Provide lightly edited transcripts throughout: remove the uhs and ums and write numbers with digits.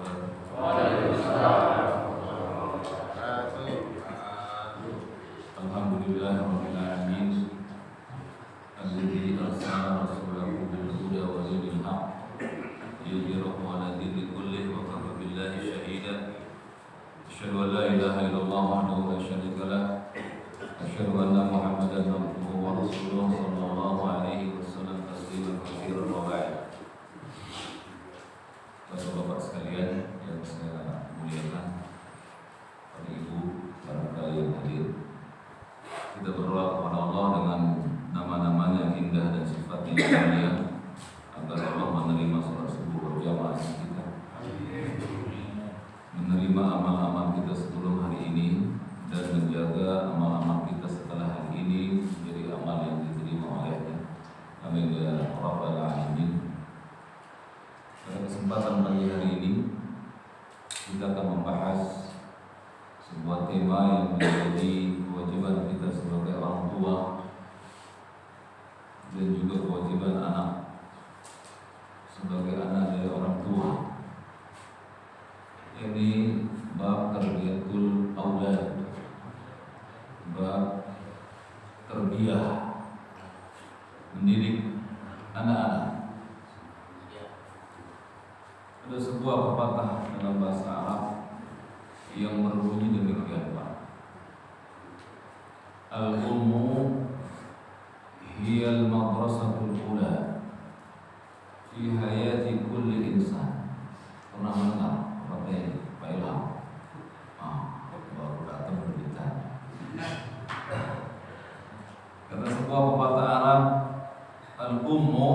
Waalaikumsalam. Alhamdulillahirabbil alamin. Alladzi arsala rasulahu bil huda wa dinil haqq liyudhhirahu 'ala dini kullih wa kafa billahi shahida. Asyhadu an la ilaha illallah wahdahu la syarika lah. Asyhadu anna Muhammadan abduhu wa rasuluhu sallallahu alaihi wasallam tasliman katsiran wa ba'd. Bapak-bapak sekalian yang saya muliakan, Bapak Ibu, barangkali yang hadir, kita berdoa kepada Allah dengan nama-namanya yang indah dan sifatnya yang mulia, agar Allah menerima salat subuh berjamaah kita, menerima amal-amal kita sebelum hari ini, dan menjaga amal-amal kita setelah hari ini menjadi amal yang diterima olehnya. Amin ya rabbal alamin. Pada kesempatan pagi hari ini kita akan membahas sebuah tema yang menjadi kewajiban kita sebagai orang tua dan juga kewajiban anak sebagai anak dari orang tua. Ini bab tarbiyatul aulad, bab tarbiyah, mendidik anak-anak. Ada sebuah pepatah dalam bahasa Arab yang berbunyi demikian, Pak. Al-ummu hiyal madrasatul ula fi hayati kulli insan. Pernah mendengar pepatah ini, Pak Ilham? Baru datang berbicara. Kata sebuah pepatah Arab, al-ummu,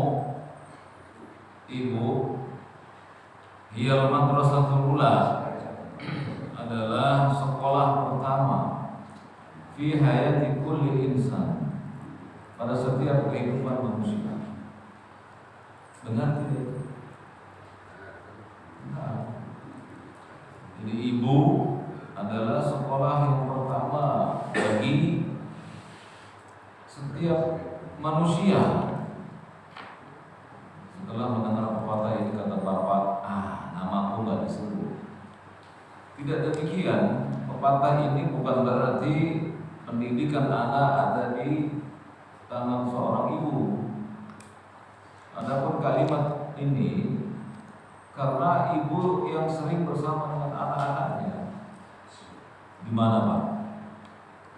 ibu, hiyal madrasatul ula, adalah sekolah pertama fi hayati kulli insan, pada setiap kehidupan manusia. Benar tidak? Nah, jadi ibu adalah sekolah yang pertama bagi setiap manusia. Setelah mendengar pepatah ini, kata bapak, namaku nggak disebut. Tidak demikian. Pepatah ini bukan berarti pendidikan anak ada di tangan seorang ibu. Adapun kalimat ini karena ibu yang sering bersama dengan anak-anaknya. Di mana, Pak?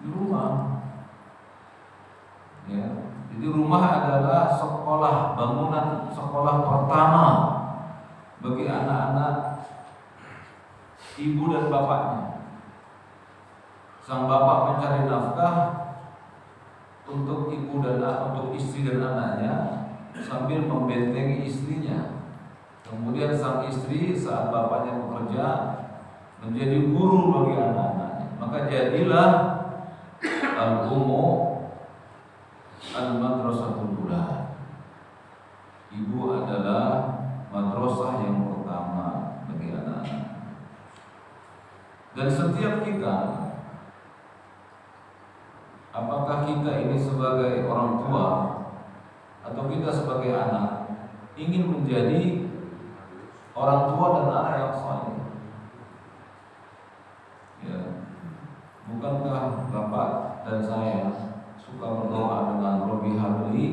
Di rumah. Ya. Jadi rumah adalah sekolah, bangunan sekolah pertama bagi anak-anak ibu dan bapaknya. Sang bapak mencari nafkah untuk ibu dan untuk istri dan anaknya sambil membentengi istrinya. Kemudian sang istri saat bapaknya bekerja menjadi guru bagi anak-anaknya. Maka jadilah al-ummu al-madrasatul ula. Ibu adalah madrasah yang pertama bagi anak-anak. Dan setiap kita, apakah kita ini sebagai orang tua atau kita sebagai anak, ingin menjadi orang tua dan anak yang saleh. Ya, bukankah bapak dan saya suka berdoa dengan Rabbi habli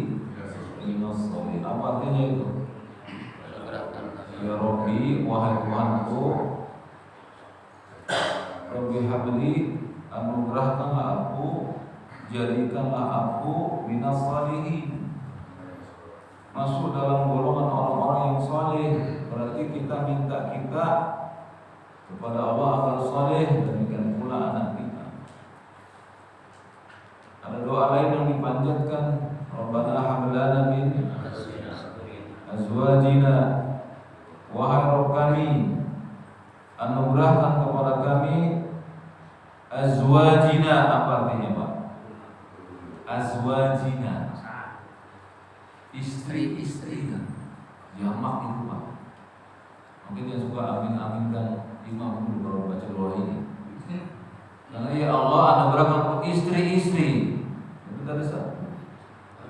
minas sholihin? Apa artinya itu? Ya Rabbi, wahai Tuhanku, Rabbi habli, anugerahkanlah aku, jadikanlah aku minas sholihin, masuk dalam golongan orang-orang yang saleh. Berarti kita minta kita kepada Allah agar saleh, demikian pula anak kita. Ada doa lain yang dipanjatkan, Rabbana hab lana min azwajina, wahai Rabb kami, anugerahkan kepada kami azwajina. Apa artinya, Pak? Azwajina, istri-istri kan, jamak itu, Pak. Mungkin yang suka amin-aminkan imam dulu baru baca doa ini. Karena ya Allah anugerahkan istri-istri. Itu tadi satu.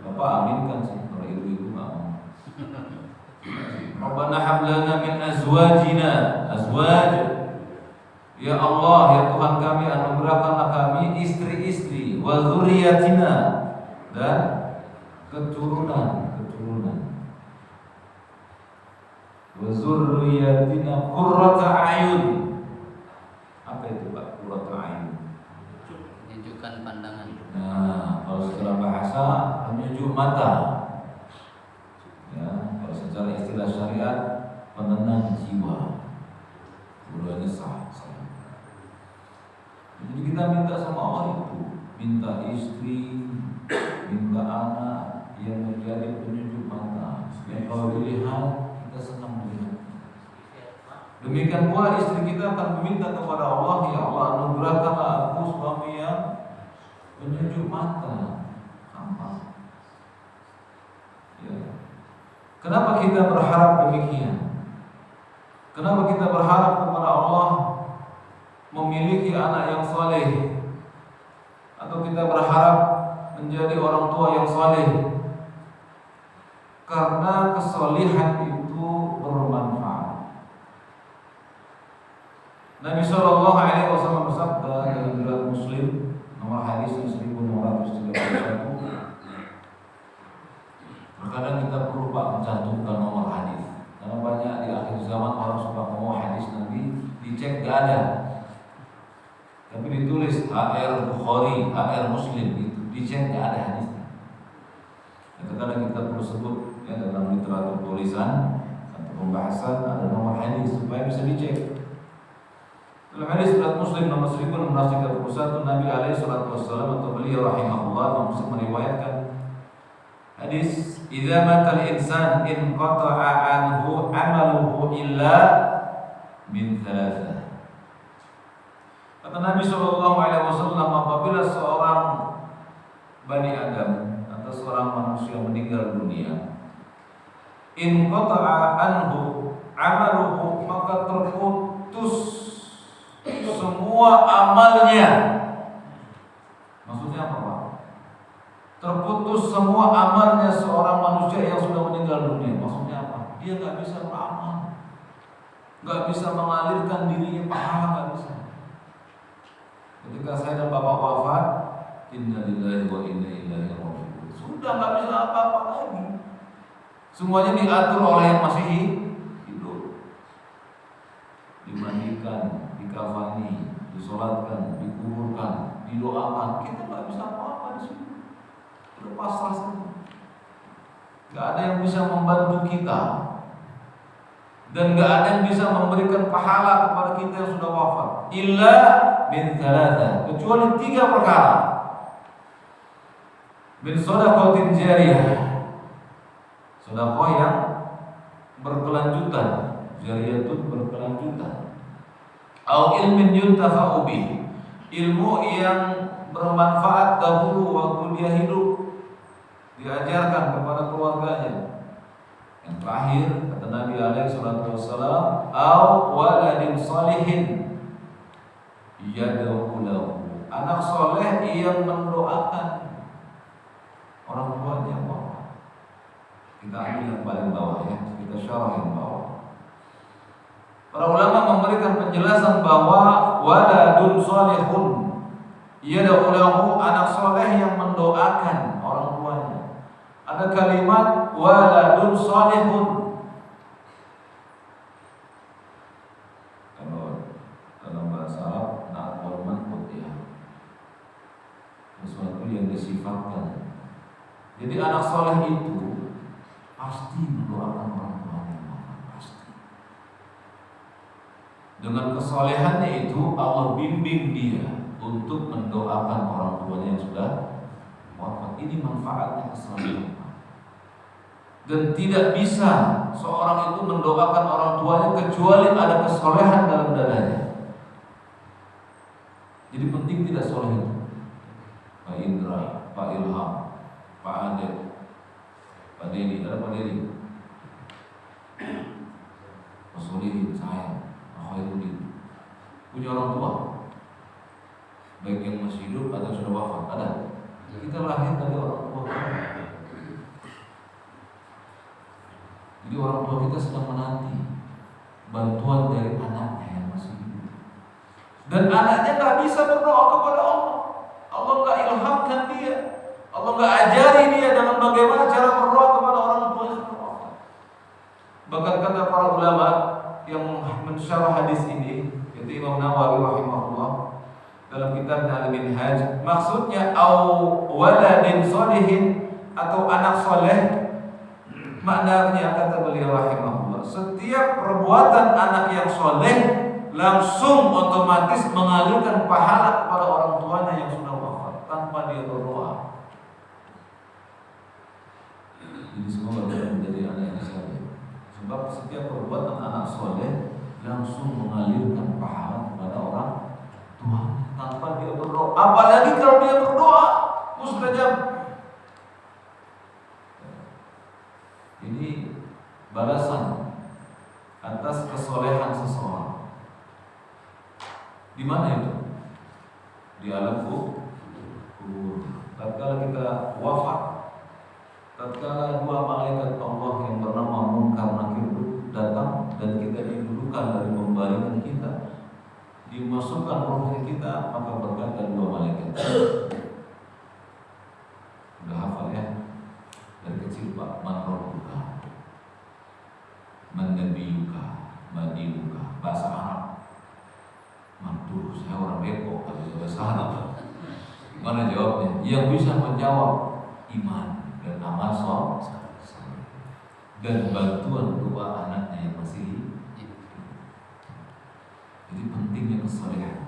Bapak aminkan sih, kalau ibu-ibu nggak mau. Rabbana hab lana min azwajina, azwaj. Ya Allah, ya Tuhan kami, anugerahkanlah kami istri-istri, wa dzurriyyatina, dan keturunan. Wa dzurriyyatina qurrata a'yun. Apa itu Pak qurrata a'yun? Menunjukkan pandangan. Nah, kalau secara bahasa menuju mata. Ya, kalau secara istilah syariat penenang jiwa. Keduanya sah. Jadi kita minta sama Allah itu, minta istri, minta anak yang menjadi penunjuk mata. Yang kalau dilihat kita senang melihat. Demikian pula istri kita akan meminta kepada Allah, ya Allah anugerahkanlah aku suami yang penunjuk mata. Sama. Ya. Kenapa kita berharap demikian? Kenapa kita berharap kepada Allah memiliki anak yang saleh, atau kita berharap menjadi orang tua yang saleh? Karena kesalehan itu bermanfaat. Nabi Shallallahu Alaihi Wasallam bersabda dalam riwayat Muslim nomor hadis 1631. Terkadang kita perlu Pak mencantumkan nomor hadis, karena banyak di akhir zaman orang suka ngomong hadis Nabi dicek gak ada. Tapi ditulis HR Bukhari, HR Muslim, itu dicek nggak ada hadisnya. Kadang-kadang kita perlu sebut ya dalam literatur tulisan atau pembahasan ada nomor hadis supaya bisa dicek. Dalam hadis riwayat Muslim nomor 1631, Nabi alaihi salatu wassalam atau beliau rahimahullah meriwayatkan hadis, "Idza matal insan in qata'a anhu amaluhu illa min thalathah." Kata Nabi Shallallahu Alaihi Wasallam, apabila seorang Bani Adam atau seorang manusia meninggal dunia, in qata'a anhu amaluhu, maka terputus semua amalnya. Maksudnya apa Pak? Terputus semua amalnya seorang manusia yang sudah meninggal dunia. Maksudnya apa? Dia nggak bisa beramal, nggak bisa mengalirkan dirinya pahala, nggak bisa. Ketika saya dan bapak wafat, inna lillahi wa inna ilaihi raji'un. Sudah nggak bisa apa-apa lagi. Semuanya diatur oleh yang masih hidup. Dimandikan, dikafani, disolatkan, dikuburkan, didoakan. Kita nggak bisa apa-apa di sini. Sudah pasrah saja. Nggak ada yang bisa membantu kita, dan nggak ada yang bisa memberikan pahala kepada kita yang sudah wafat. Illa min thalatha, kecuali 3 perkara. Min shadaqatin jariyah, sedekah yang berkelanjutan, jariyatun berkelanjutan. Au ilmin yuntafa'u bih, ilmu yang bermanfaat dahulu waktu dia hidup, diajarkan kepada keluarganya. Yang terakhir kata Nabi alaihi salatu wassalam, au waladin salihin yad'u lahu, anak soleh yang mendoakan orang tuanya. Kita ambil yang paling bawah ya, kita syarah yang bawah. Para ulama memberikan penjelasan bahwa waladun salihun yad'u lahu, anak soleh yang mendoakan orang tuanya. Ada kalimat waladun salihun. Kalau dalam bahasa Arab na'wal manqut ya, sesuatu yang disifatkan. Jadi anak soleh itu pasti mendoakan orang tuanya, pasti. Dengan kesolehannya itu Allah bimbing dia untuk mendoakan orang tuanya yang sudah wafat. Ini manfaatnya kesolehan. Dan tidak bisa seorang itu mendoakan orang tuanya kecuali ada kesolehan dalam dadanya. Jadi penting tidak soleh itu. Pak Indra, Pak Ilham, Pak Adek, Pak Dedi, ada Pak Dedi, Pak Solihin, saya, Pak Khairuddin, punya orang tua, baik yang masih hidup atau sudah wafat, ada. Kita lahir dari orang tua. Jadi orang tua kita sedang menanti bantuan dari anaknya yang masih hidup. Dan anaknya nggak bisa berdoa kepada Allah. Allah nggak ilhamkan dia. Allah nggak ajari dia dalam bagaimana cara berdoa kepada orang tua yang sudah wafat. Bahkan kata para ulama yang mensyarah hadis ini, yaitu Imam Nawawi rahimahullah dalam kitabnya Al-Minhaj, maksudnya au waladin sholihin atau anak soleh, maknanya kata beliau rahimahullah, setiap perbuatan anak yang soleh langsung otomatis mengalirkan pahala kepada orang tuanya yang sudah wafat tanpa dia berdoa. Jadi semoga kita menjadi anak yang soleh. Sebab setiap perbuatan anak soleh langsung mengalirkan pahala kepada orang tua tanpa dia berdoa. Apalagi kalau dia berdoa mustajab. Ini balasan atas kesolehan seseorang. Di mana itu? Di alam kubur. Tatkala kita wafat, tatkala dua malaikat Allah yang bernama Munkar Nakir datang dan kita didudukan dari pembaringan kita, dimasukkan rohnya kita, maka berkata dua malaikat. Udah hafal ya? Dari kecil Pak, man rabbuka, man nabiyuka, man dinuka, bahasa Arab. Mantu, saya orang Depok, kalau bahasa Arab. Gimana jawabnya? Yang bisa menjawab iman dan amal soleh dan bantuan doa anaknya yang masih hidup. Jadi pentingnya kesolehan.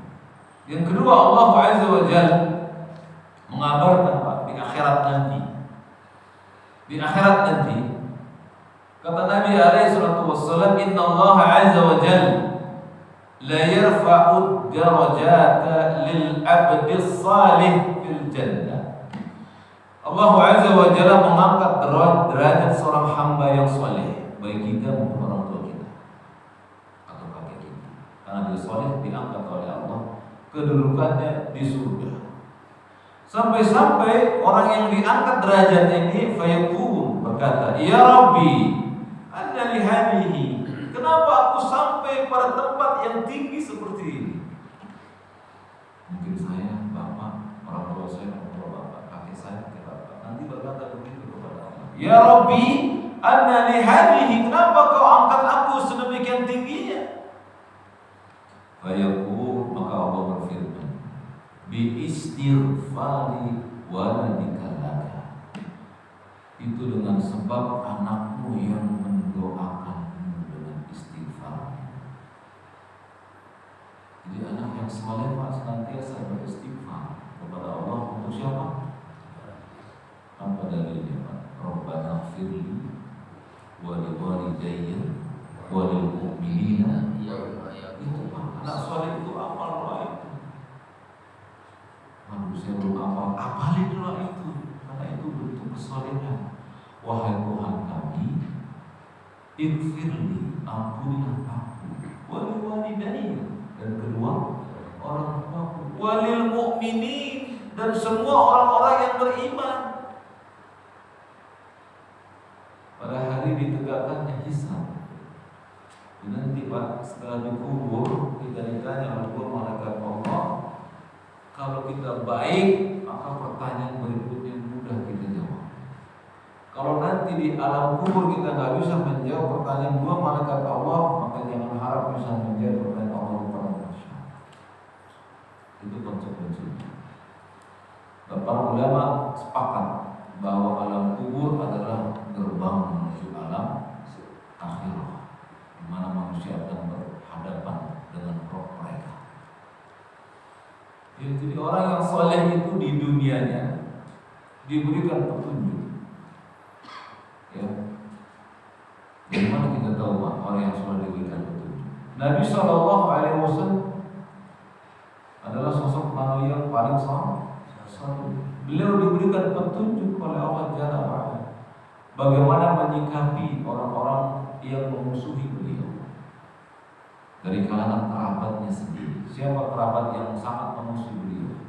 Yang kedua, Allah Azza wa Jalla mengabarkan Pak, di akhirat nanti. Di akhirat nanti kata Nabi alaihi salatu wassalam, inna Allah Azza wa Jalla la yarfa'u darajata lil abdi salih fil jannah. Allah Azza wa Jalla mengangkat derajat seorang hamba yang saleh, baik kita maupun orang tua kita atau kakek kita. Karena dia saleh diangkat oleh Allah, kedudukannya di surga. Sampai-sampai orang yang diangkat derajatnya ini fayaqul, berkata, "Ya Rabbi, anna li hadhihi." Kenapa aku sampai pada tempat yang tinggi seperti ini? Mungkin saya, bapak, orang tua saya, orang tua bapak, kakek saya, kakek bapak, nanti berkata begitu kepada Allah. Ya Rabbi, anna li hadhihi. Kenapa kau angkat aku sedemikian tingginya? Fayaqul, maka Allah berfirman, bi istighfari waladika laka. Itu dengan sebab anakmu yang mendoakanmu dengan istighfar. Jadi anak yang saleh senantiasa beristighfar kepada Allah untuk siapa? Apa dalilnya Pak? Rabbana ighfirli wa li walidayya wa lil mu'minina. Itu Pak, anak saleh itu amal doa itu. Manusia belum apalin doa itu, karena itu bentuk kesalehan. Wahai Tuhan kami, ighfirli, ampunilah aku, wali walidayya, dan kedua orang tuaku, walil mu'minin, dan semua orang-orang yang beriman. Pada hari ditegakkannya hisab. Nanti Pak, setelah dikubur kita ditanya oleh dua malaikat Allah. Kalau kita baik, maka pertanyaan berikutnya mudah kita jawab. Kalau nanti di alam kubur kita nggak bisa menjawab pertanyaan dua malaikat Allah, maka jangan harap bisa menjawab pertanyaan Allah kepada manusia. Itu konsekuensinya. Dan para ulama sepakat bahwa alam kubur adalah gerbang menuju alam akhirat, di mana manusia akan berhadapan dengan roh mereka. Ya, jadi orang yang soleh itu di dunianya diberikan petunjuk. Ya, dari mana kita tahu Pak, orang yang soleh diberikan petunjuk? Nabi SAW adalah sosok manusia yang paling soleh. Beliau diberikan petunjuk oleh Allah Jalla wa'ala bagaimana menyikapi orang-orang yang memusuhi beliau dari kalangan kerabatnya sendiri. Siapa kerabat yang sangat memusuhi beliau?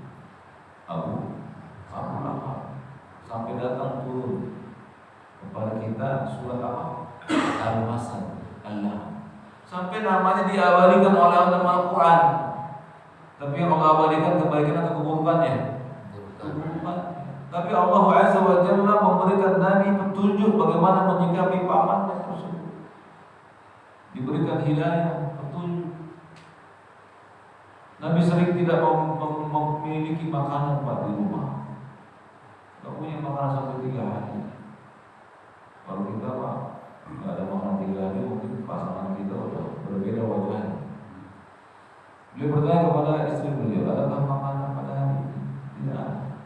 Abu Lahab. Sampai datang turun kepada kita surat apa? Al-Masad, Allah. sampai namanya diabadikan oleh dalam Al-Quran. Tapi yang Allah abadikan kebaikan atau keburukannya? Keburukan. Tapi Allah Azza wa Jalla memberikan Nabi petunjuk bagaimana menyikapi pamannya tersebut. Diberikan hidayah, petunjuk. Nabi sering tidak memiliki makanan Pak di rumah. Tidak punya makanan sampai 3 hari. Kalau kita Pak nggak ada makanan 3 hari, mungkin pasangan kita udah berbeda wajahnya. Beliau bertanya kepada istri beliau, adakah makanan pada hari ini? Tidak ada.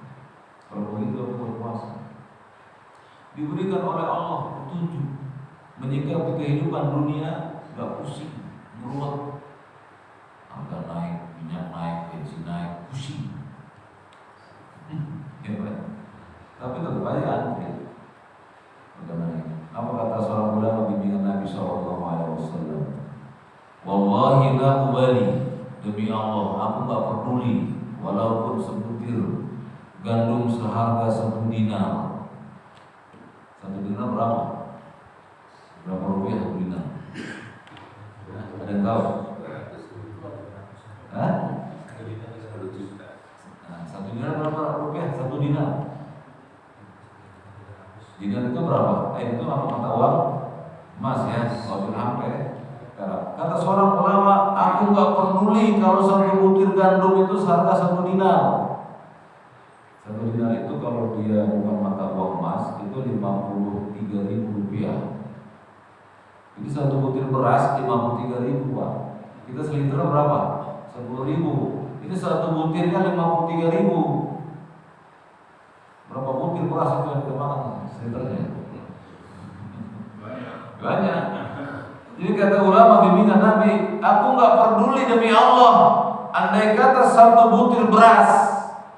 Kalau begitu aku berpuasa. Diberikan oleh Allah petunjuk menyikapi kehidupan dunia, nggak pusing, meruat. Harga naik, minyak naik, bensin naik, pusing. Ya, tapi tetap aja antri. Harga naik. Apa kata seorang ulama bimbingan Nabi SAW? Wallahi la ubali, demi Allah aku nggak peduli walaupun sebutir gandum seharga 1 dinar. 1 dinar berapa? Berapa rupiah 1 dinar? Ada yang tahu? Hah? 1 dinar berapa rupiah? 1 dinar. Dinar itu berapa? Itu apa mata uang? Emas ya, kalau dirham ya. Kata seorang ulama, aku nggak peduli kalau 1 butir gandum itu seharga 1 dinar. 1 dinar itu kalau dia bukan mata uang emas itu 53.000 rupiah. Jadi 1 butir beras 53.000 Pak. Kita seliter berapa? 10.000. Ini 1 butirnya 53.000. Berapa butir beras itu yang kita makan seliternya? Banyak. Jadi kata ulama bimbingan Nabi, aku nggak peduli demi Allah. Andai kata 1 butir beras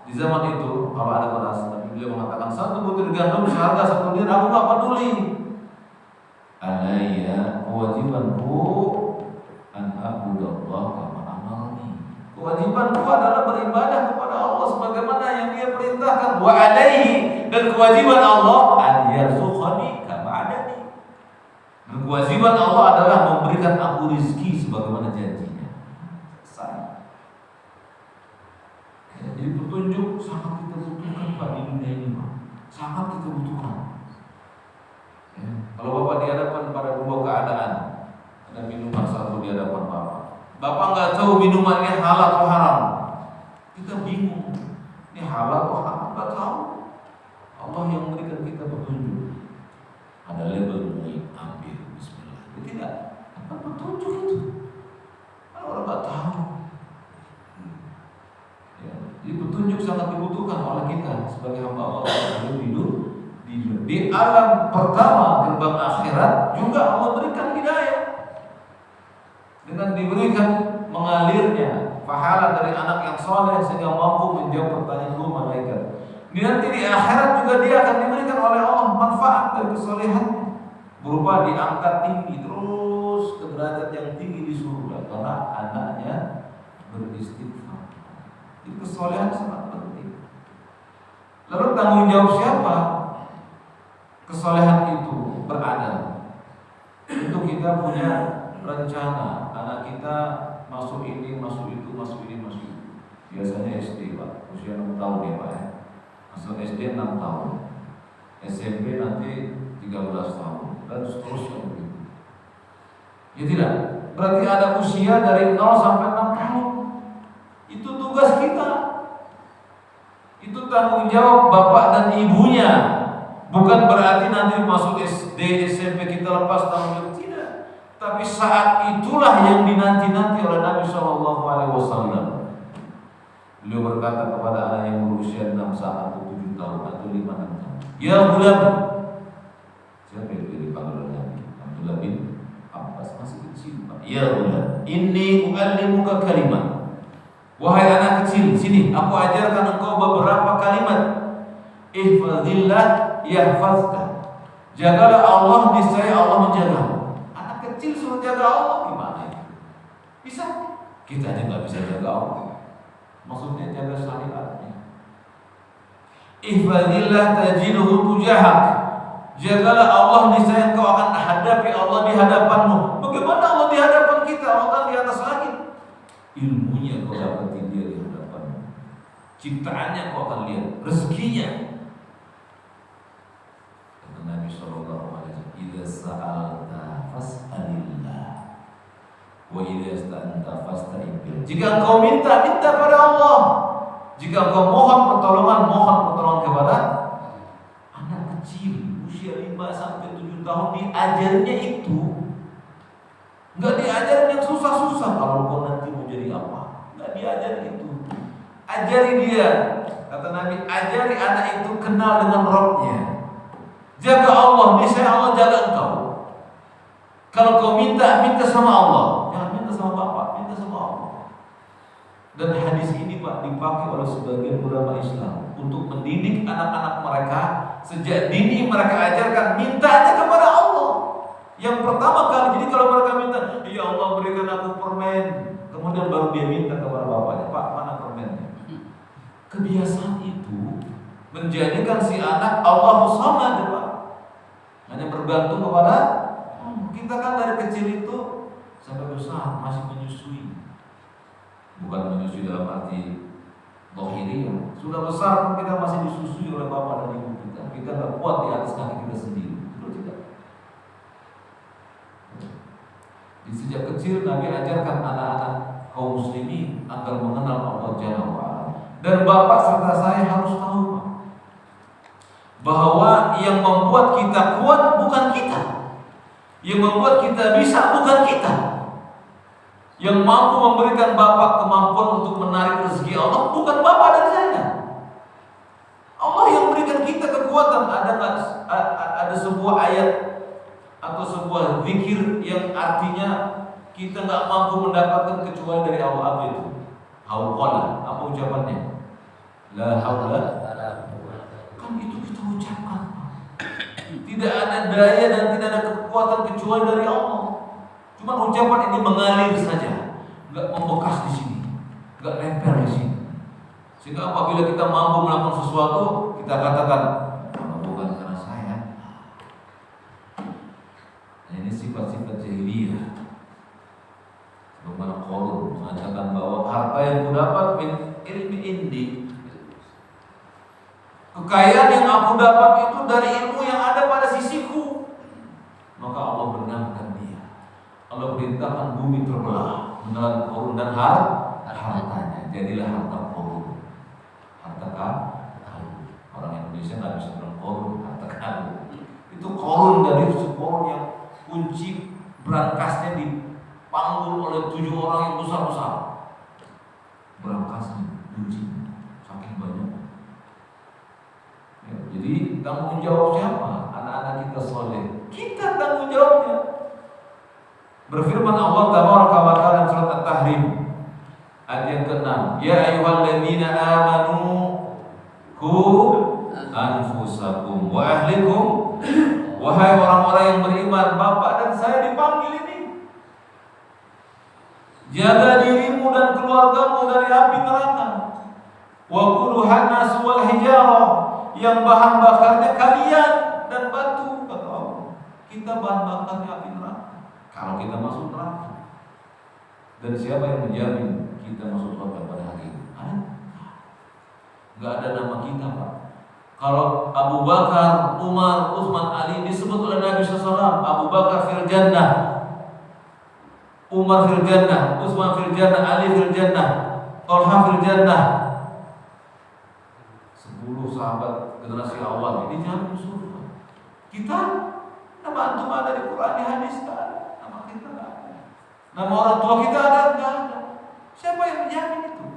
di zaman itu, kalau ada beras, Nabi beliau mengatakan 1 butir gandum seharga 1 dinar, aku nggak peduli. Alayya kewajibanku an a'budallah kama amarni. Kewajibanku adalah beribadah kepada Allah sebagaimana yang Dia perintahkan. Wa alaihi, dan kewajiban Allah an yarzuqani kama adani. Dan kewajiban Allah adalah memberikan aku rizki sebagaimana janjinya. Selesai. Jadi petunjuk sangat kita butuhkan Pak di dunia ini Pak. Sangat kita butuhkan. Ya. Kalau Bapak di hadapan pada 2 keadaan, ada minuman 1 di hadapan Bapak. Bapak nggak tahu minumannya halal atau haram. Kita bingung. Ini halal atau haram? Nggak tahu. Allah yang memberikan kita petunjuk. Ada label mulai ambil Bismillah. Tidak. Apa petunjuk itu? Kalau orang nggak tahu. Ya. Jadi petunjuk sangat dibutuhkan oleh kita sebagai hamba Allah dalam hidup. Di alam pertama gerbang akhirat juga Allah berikan hidayah dengan diberikan mengalirnya pahala dari anak yang soleh sehingga mampu menjawab pertanyaan dua malaikat. Ini nanti di akhirat juga dia akan diberikan oleh Allah manfaat dari kesolehannya berupa diangkat tinggi terus ke derajat yang tinggi di surga karena anaknya beristighfar. Jadi kesolehan sangat penting. Lalu tanggung jawab siapa? Kesolehan itu berada untuk kita punya rencana anak kita masuk ini, masuk itu, masuk ini, masuk itu. Biasanya SD Pak, usia 6 tahun ya Pak ya. Masuk SD 6 tahun, SMP nanti 13 tahun dan seterusnya begitu. Ya tidak, berarti ada usia dari 0 sampai 6 tahun. Itu tugas kita. Itu tanggung jawab bapak dan ibunya. Bukan berarti nanti masuk SD, SMP kita lepas tanggung jawab, tidak. Tapi saat itulah yang dinanti-nanti oleh Nabi SAW. Beliau berkata kepada anak yang berusia 6 atau 7 tahun atau 5 tahun, ya gulam, siapa yang dipanggil oleh Nabi? Abdullah bin Abbas, masih kecil Pak. Ya gulam, inni u'allimuka kalimat. Wahai anak kecil, sini aku ajarkan engkau beberapa kalimat. Ihfazillah yahfazka. Jagalah Allah, niscaya Allah menjagamu. Anak kecil suruh jaga Allah, gimana itu? Bisa? Kita aja nggak bisa jaga Allah. Maksudnya jaga syariatnya. Ihfazillah tajidhu tujahak. Jagalah Allah, niscaya engkau akan hadapi Allah di hadapanmu. Bagaimana Allah di hadapan ilmunya kau dapati dia di hadapanmu, ciptaannya kau akan lihat, rezekinya. Kata Nabi Sallallahu Alaihi Wasallam, "Idza sa'alta fas'alillah, wa idza ista'anta fasta'in billah." Jika engkau minta, minta pada Allah. Jika engkau mohon pertolongan kepada anak kecil usia 5 sampai 7 tahun, diajarnya itu. Enggak diajarin yang susah-susah. Kalau kau nanti mau jadi apa, enggak diajarin itu. Ajari dia. Kata Nabi, ajari anak itu kenal dengan Rabbnya. Jaga Allah, niscaya Allah jaga engkau. Kalau kau minta, minta sama Allah, jangan minta sama bapak, minta sama Allah. Dan hadis ini Pak dipakai oleh sebagian ulama Islam untuk mendidik anak-anak mereka sejak dini. Mereka ajarkan mintanya kepada Allah. Yang pertama kali, jadi kalau mereka minta, ya Allah berikan aku permen, kemudian baru dia minta kepada bapaknya, Pak mana permennya? Kebiasaan itu menjadikan si anak Allahu Samad, Pak. Hanya bergantung kepada kita. Kan dari kecil itu sampai besar masih menyusui, bukan menyusui dalam arti dohiri. Sudah besar pun kita masih disusui oleh bapak dan ibu kita. Kita tak kuat di atas kaki kita sendiri. Sejak kecil Nabi ajarkan anak-anak kaum muslimin agar mengenal Allah Jalla wa'ala. Dan bapak serta saya harus tahu bahwa yang membuat kita kuat bukan kita, yang membuat kita bisa bukan kita. Yang mampu memberikan bapak kemampuan untuk menarik rezeki Allah bukan bapak dan saya. Allah yang berikan kita kekuatan. Ada sebuah ayat atau sebuah zikir yang artinya kita nggak mampu mendapatkan kecuali dari Allah. Apa itu? Hauqala. Apa ucapannya? La haula. Kan itu kita ucapkan. Tidak ada daya dan tidak ada kekuatan kecuali dari Allah. Cuma ucapan ini mengalir saja, nggak membekas di sini, nggak nempel di sini. Sehingga apabila kita mampu melakukan sesuatu, kita katakan bukan karena saya. Ini sifat-sifat jahiliyah. Bagaimana Qarun mengatakan bahwa harta yang kudapat min ilmi indi, kekayaan yang aku dapat itu dari ilmu yang ada pada sisiku. Maka Allah benamkan dia. Allah perintahkan bumi terbelah menelan Qarun dan hartanya. Jadilah harta Qarun, harta karun. Orang Indonesia nggak bisa bilang Qarun, harta karun. Itu Qarun dari sebuah yang kunci berangkasnya dipanggul oleh 7 orang yang besar-besar. Berangkasnya, kuncinya, saking banyak. Ya, jadi tanggung jawab siapa? Anak-anak kita soleh. Kita tanggung jawabnya. Berfirman Allah Tabaraka wa Ta'ala dalam surat At-Tahrim ayat yang ke-6, ya ayyuhalladzina amanu qu anfusakum wa ahlikum. Wahai orang-orang yang beriman, bapak dan saya dipanggil ini. Jaga dirimu dan keluargamu dari api neraka. Wa quluhan nas wal hijarah, yang bahan bakarnya kalian dan batu, kata Allah. Kita bahan bakarnya api neraka kalau kita masuk neraka. Dan siapa yang menjamin kita masuk surga pada hari ini? Ada? Enggak ada nama kita, Pak. Kalau Abu Bakar, Umar, Utsman, Ali disebut oleh Nabi SAW, Abu Bakar fil jannah, Umar fil jannah, Utsman fil jannah, Ali fil jannah, Thalha fil jannah. 10 sahabat generasi awal ini jamin surga. Kita nama antum ada di Quran, di hadis, nama kita enggak ada. Nama orang tua kita ada enggak ada. Siapa yang menjamin itu?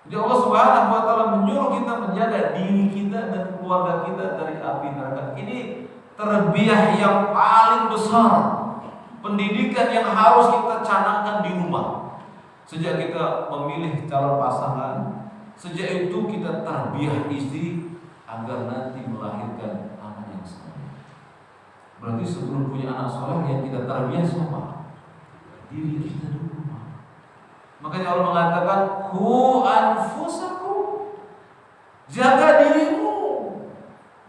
Jadi Allah Subhanahu wa Ta'ala menyuruh kita menjaga diri kita dan keluarga kita dari api neraka. Ini terbiah yang paling besar, pendidikan yang harus kita canangkan di rumah. Sejak kita memilih calon pasangan, sejak itu kita terbiah istri agar nanti melahirkan anak yang saleh. Berarti sebelum punya anak saleh yang kita terbiah siapa? Diri kita dulu. Makanya Allah mengatakan ku anfusakum, jaga dirimu.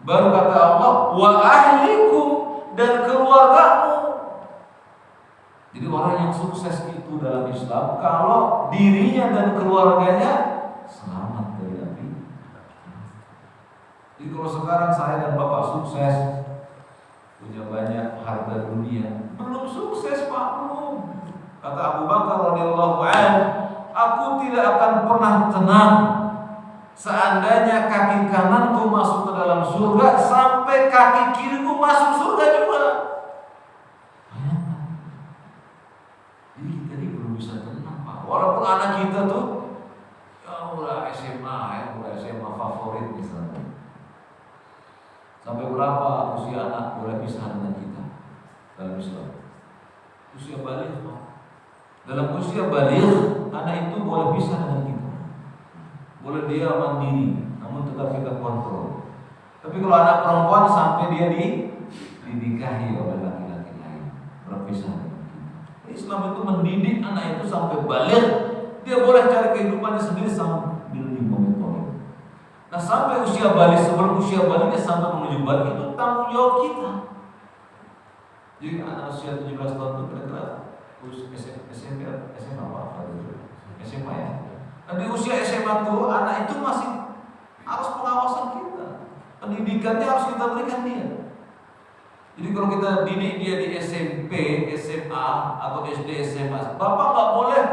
Baru kata Allah wa ahlikum, dan keluargamu. Jadi orang yang sukses itu dalam Islam kalau dirinya dan keluarganya selamat dari api. Jadi kalau sekarang saya dan Bapak sukses, punya banyak harta dunia, belum sukses Pak, belum. Kata Abu Bakar radhiyallahu anhu, aku tidak akan pernah tenang seandainya kaki kananku masuk ke dalam surga sampai kaki kiriku masuk surga juga. Jadi kita ini belum bisa tenang Pak. Walaupun anak kita tuh ya udah SMA, udah SMA favorit misalnya. Sampai berapa usia anak boleh pisah dengan kita dalam Islam? Usia balik Pak. Dalam usia balik anak itu boleh pisah dengan kita. Boleh dia mandiri, namun tetap kita kontrol. Tapi kalau anak perempuan sampai dia dinikahi oleh laki-laki lain, berpisah dengan kita. Islam itu mendidik anak itu sampai balik, dia boleh cari kehidupannya sendiri sambil dimonitoring. Nah sampai usia balik, sebelum usia baliknya sampai menuju balik itu tanggung jawab kita. Jadi anak usia 17 tahun itu kira-kira SMA apa? SMA ya. Nah di usia SMA itu anak itu masih harus pengawasan kita. Pendidikannya harus kita berikan dia. Jadi kalau kita didik dia di SMP, SMA atau SD, SMA, Bapak nggak boleh.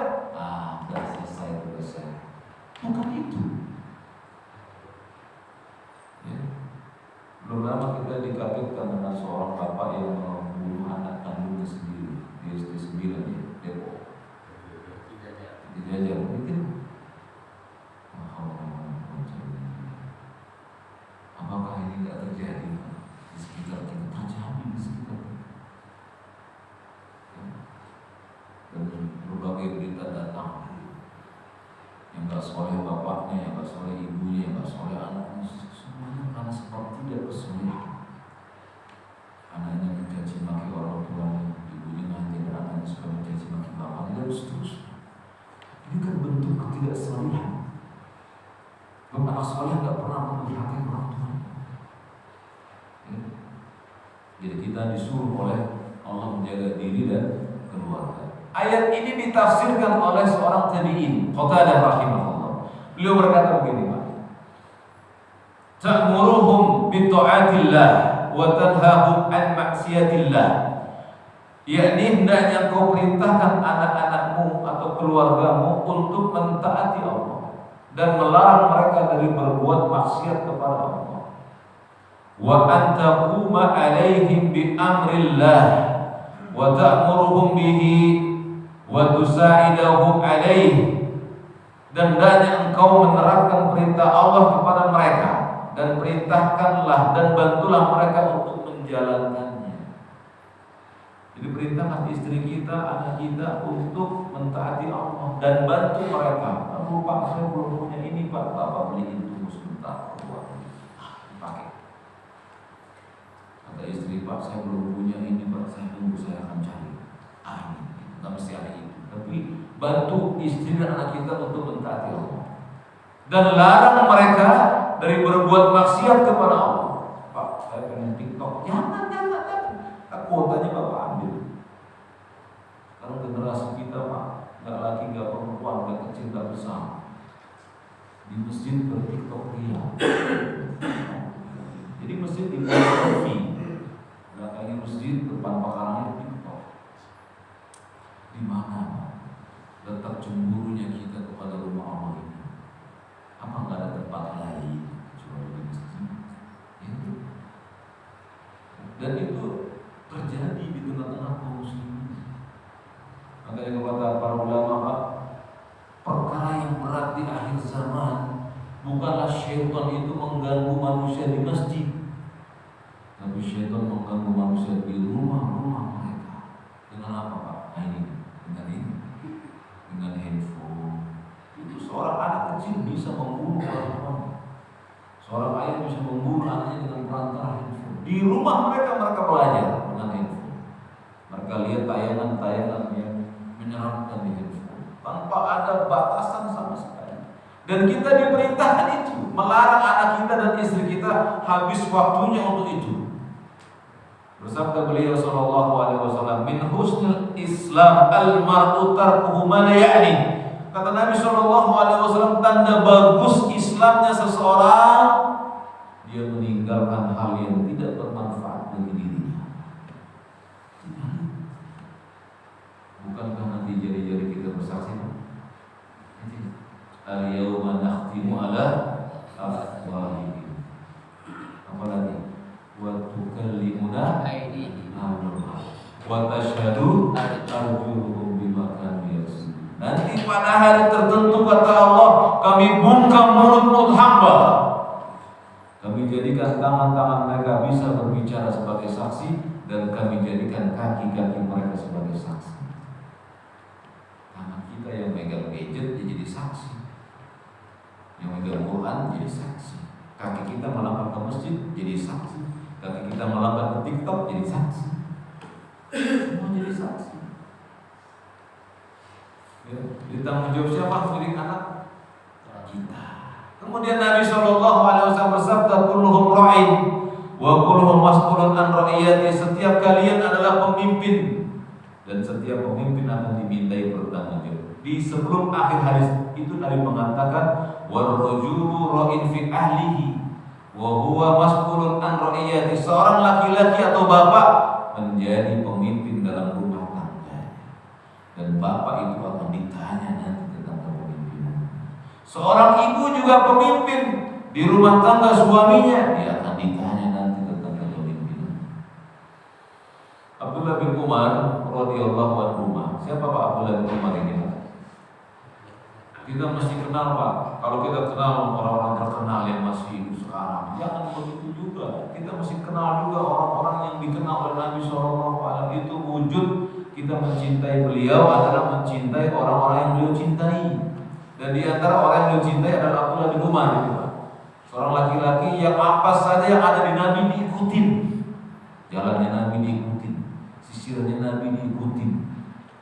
Udah selesai. Bukan itu. Ya. Belum lama kita dikagetkan dengan seorang bapak yang membunuh anak kandungnya sendiri di SD 9 ya, Depok. Dijajah, mungkin. Apakah ini tidak terjadi di sekitar kita? Terjadi di sekitar kita. Dan berbagai berita datang. Yang gak soleh bapaknya, yang gak soleh ibunya, yang gak soleh anaknya, semuanya karena sebab tidak bersoleh. Anaknya mencaci maki orang tuanya, ibunya ngajarin anaknya suka mencaci maki bapaknya, dan seterusnya. Ini kan bentuk ketidaksolehan. Anak soleh gak pernah mendurhakai orang tuanya. Jadi kita disuruh oleh Allah menjaga diri dan keluarga. Ayat ini ditafsirkan oleh seorang tabi'in, Qatadah rahimahullah. Beliau berkata begini, Pak. Ta'muruhum bi ta'atillah wa tanhahum an maksiatillah. Yakni hendaknya kau perintahkan anak-anakmu atau keluargamu untuk mentaati Allah dan melarang mereka dari berbuat maksiat kepada Allah. Wa antaquma alaihim bi amrillah wa ta'muruhum bihi wa tusa'idahum alaihi, dan hendaknya engkau menerapkan perintah Allah kepada mereka dan perintahkanlah dan bantulah mereka untuk menjalankannya. Jadi perintahkan istri kita, anak kita untuk mentaati Allah dan bantu mereka. Pak, saya belum punya ini Pak, Bapak beliin tunggu sebentar dipakai. Kata istri, Pak, saya belum punya ini Pak, saya tunggu, saya akan cari. Ini nggak mesti ada itu. Tapi bantu istri dan anak kita untuk mentaati Allah dan larang mereka dari berbuat maksiat kepada Allah. Pak, saya pengen TikTok. Jangan. Kuotanya Bapak ambil. Sekarang generasi kita Pak, nggak laki, nggak perempuan, nggak kecil, nggak besar. Di masjid ber-TikTok dia. Jadi masjid di selfie. Belakangnya masjid, depan pakarangnya TikTok. Di mana letak cemburunya kita kepada rumah Allah ini? Apa nggak ada tempat lain kecuali di masjid? Itu. Dan itu terjadi di tengah-tengah kaum muslimin. Makanya kata para ulama, Pak, perkara yang berat di akhir zaman bukanlah syaitan itu mengganggu manusia di masjid, tapi syaitan mengganggu manusia di rumah-rumah mereka. Dengan apa Pak? Dengan handphone. Itu seorang anak kecil bisa membunuh orang tuanya. Seorang ayah bisa membunuh anaknya dengan perantara handphone. Di rumah mereka belajar dengan handphone. Mereka lihat tayangan-tayangan yang menyeramkan di handphone tanpa ada batasan sama sekali. Dan kita diperintahkan itu, melarang anak kita dan istri kita habis waktunya untuk itu. Bersabda beliau sallallahu alaihi wasallam, "Min husnil Islam al-mar'u tarkuhu ma la ya'ni." Kata Nabi sallallahu alaihi wasallam, tanda bagus Islamnya seseorang, dia meninggalkan hal yang tidak bermanfaat bagi dirinya. Bukankah nanti jari-jari kita bersaksi? Al-yawma nakhtimu ala afwahihim. Apalagi? Wa tukallimuna aydihim wa tashhadu arjuluhum bima kanu yaksubun. Nanti pada hari tertentu kata Allah, kami bungkam mulut-mulut hamba. Kami jadikan tangan-tangan mereka bisa berbicara sebagai saksi, dan kami jadikan kaki-kaki mereka sebagai saksi. Tangan kita yang megang gadget jadi saksi, yang megang Quran jadi saksi, kaki kita melangkah ke masjid jadi saksi, kaki kita melangkah ke TikTok jadi saksi. Semua jadi saksi. Ya, ditanggung jawab siapa? Milik anak kita. Kemudian Nabi Shallallahu Alaihi Wasallam bersabda, "Kulluhum ra'in, wa kulluhum mas'ulun an ra'iyati." Setiap kalian adalah pemimpin, dan setiap pemimpin akan dimintai bertanggung jawab. Di sebelum akhir hadis itu Nabi mengatakan, "War-rajulu ra'in fi ahlihi, wa huwa mas'ulun an ra'iyati." Seorang laki-laki atau bapak menjadi pemimpin dalam rumah tangganya, dan bapak itu akan ditanya nanti tentang kepemimpinan. Seorang ibu juga pemimpin di rumah tangga suaminya, dia akan ditanya nanti tentang kepemimpinan. Abdullah bin Umar radhiyallahu anhu. Siapa Pak Abdullah bin Umar ini? Kita mesti kenal Pak. Kalau kita kenal orang-orang terkenal yang masih hidup sekarang, jangan begitu juga. Kita mesti kenal juga orang-orang yang dikenal oleh Nabi SAW. Itu wujud kita mencintai beliau adalah mencintai orang-orang yang beliau cintai. Dan di antara orang yang beliau cintai adalah Abdullah bin Umar. Seorang laki-laki yang apa saja yang ada di Nabi diikutin. Jalannya Nabi diikutin, sisirnya Nabi diikutin,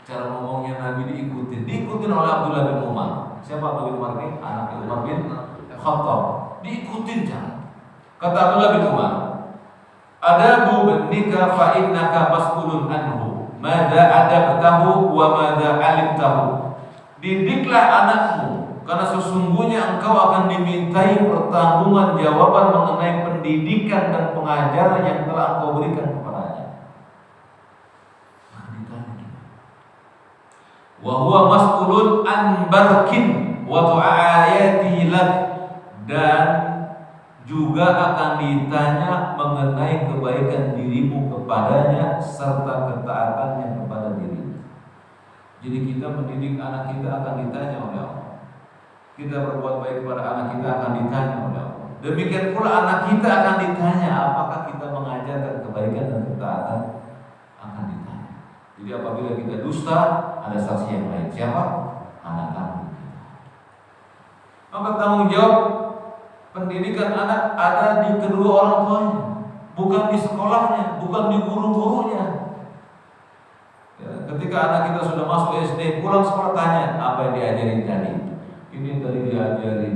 cara ngomongnya Nabi diikutin oleh Abdullah bin Umar. Siapa Abdullah bin Umar ini? Anaknya Umar bin Khattab. Diikutin cara. Kata Abdullah bin Umar, "Adabu bnika fa innaka mas'ulun anhu. Madza adabtahu wa madza alimtahu." Didiklah anakmu, karena sesungguhnya engkau akan dimintai pertanggungan jawaban mengenai pendidikan dan pengajaran yang telah engkau berikan kepadanya. Wa huwa mas'ulun an barkin wa tu'ayatihi lak, dan juga akan ditanya mengenai kebaikan dirimu kepadanya serta ketaatannya kepada dirimu. Jadi kita mendidik anak kita akan ditanya oleh Allah. Kita berbuat baik kepada anak kita akan ditanya oleh Allah. Demikian pula anak kita akan ditanya apakah kita mengajarkan kebaikan dan ketaatan, akan ditanya. Jadi apabila kita dusta, ada saksi yang lain. Siapa? Anak-anak kita. Maka tanggung jawab pendidikan anak ada di kedua orang tuanya, bukan di sekolahnya, bukan di guru-gurunya. Ya, ketika anak kita sudah masuk SD, pulang sekolah tanya apa yang diajarin tadi. Ini tadi diajarin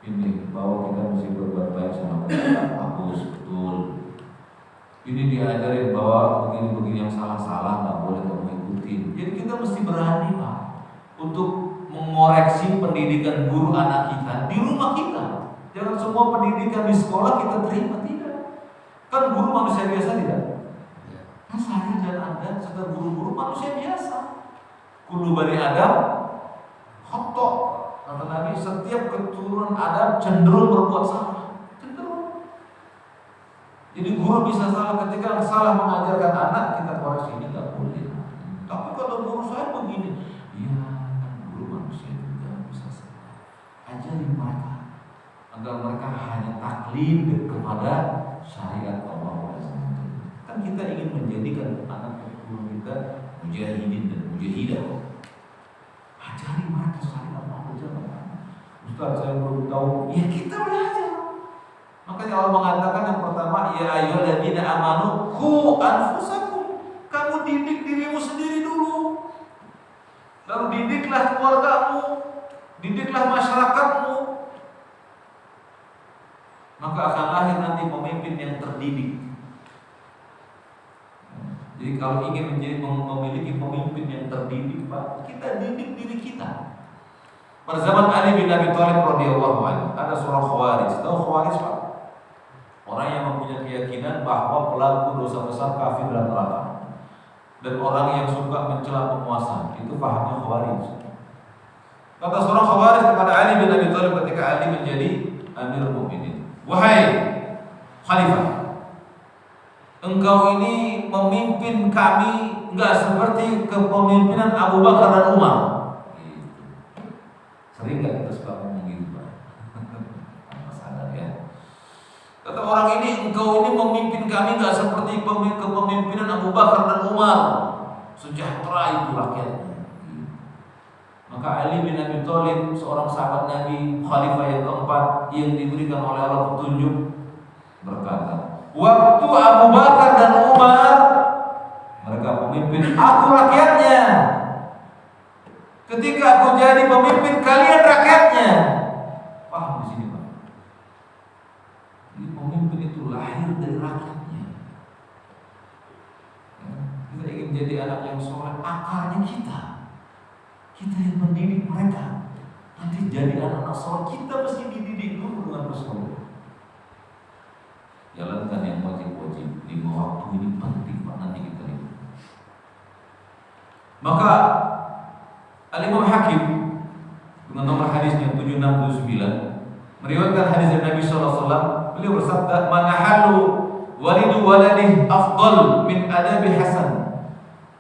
ini bahwa kita mesti berbuat baik sama kita, bagus, betul. Ini diajarin bahwa begini-begini yang salah-salah nggak boleh kamu ikutin. Jadi kita mesti berani Pak untuk mengoreksi pendidikan guru anak kita di rumah kita. Jangan semua pendidikan di sekolah kita terima, tidak. Kan guru manusia biasa tidak? Kan saya dan Anda serta guru-guru manusia biasa. Kullu bani Adam khata'. Kata Nabi, setiap keturunan Adam cenderung berbuat salah. Cenderung. Jadi guru bisa salah ketika salah mengajarkan anak, kita koreksi ini nggak boleh. Tapi kalau guru saya begini, ya kan guru manusia juga bisa salah. Ajari mereka agar mereka hanya taklid kepada syariat Allah. Kan kita ingin menjadikan anak guru kita mujahidin dan mujahidah. Ajari mereka syariat Allah. Ustaz, saya belum tahu. Ya kita belajar. Makanya Allah mengatakan yang pertama, ya ayyuhalladzina amanu qu anfusakum. Kamu didik dirimu sendiri dulu. Lalu didiklah keluargamu, didiklah masyarakatmu. Maka akan lahir nanti pemimpin yang terdidik. Jadi kalau ingin memiliki pemimpin yang terdidik, Pak, kita didik diri kita. Pada zaman Ali bin Abi Thalib radhiyallahu anhu, ada seorang Khawarij. Tahu Khawarij, Pak? Orang yang mempunyai keyakinan bahwa pelaku dosa besar kafir dan neraka. Dan orang yang suka mencela penguasa, itu pahamnya Khawarij. Kata seorang Khawarij kepada Ali bin Abi Thalib ketika Ali menjadi Amirul Mukminin, "Wahai Khalifah, engkau ini memimpin kami enggak seperti kepemimpinan Abu Bakar dan Umar." Gitu. Sering enggak kita suka ngomong gitu, Pak? Sadar ya. Kata orang ini, engkau ini memimpin kami enggak seperti kepemimpinan Abu Bakar dan Umar. Sejahtera itu rakyatnya. Maka Ali bin Abi Thalib, seorang sahabat Nabi, khalifah yang keempat yang diberikan oleh Allah petunjuk, berkata, "Waktu Abu Bakar dan Umar mereka pemimpin, aku rakyatnya. Ketika aku jadi pemimpin, kalian rakyatnya." Paham di sini, Pak? Jadi pemimpin itu lahir dari rakyatnya. Kita ingin jadi anak yang soleh, akarnya kita. Kita yang mendidik mereka. Nanti jadi anak-anak soleh, kita mesti dididik dulu dengan Rasulullah. Jalankan yang wajib-wajib, 5 waktu ini penting, Pak, nanti kita lihat. Maka Al-Imam Hakim dengan nomor hadisnya 769 meriwayatkan hadis dari Nabi SAW. Beliau bersabda, "Manahalu walidu waladih afdal min adabi hasan."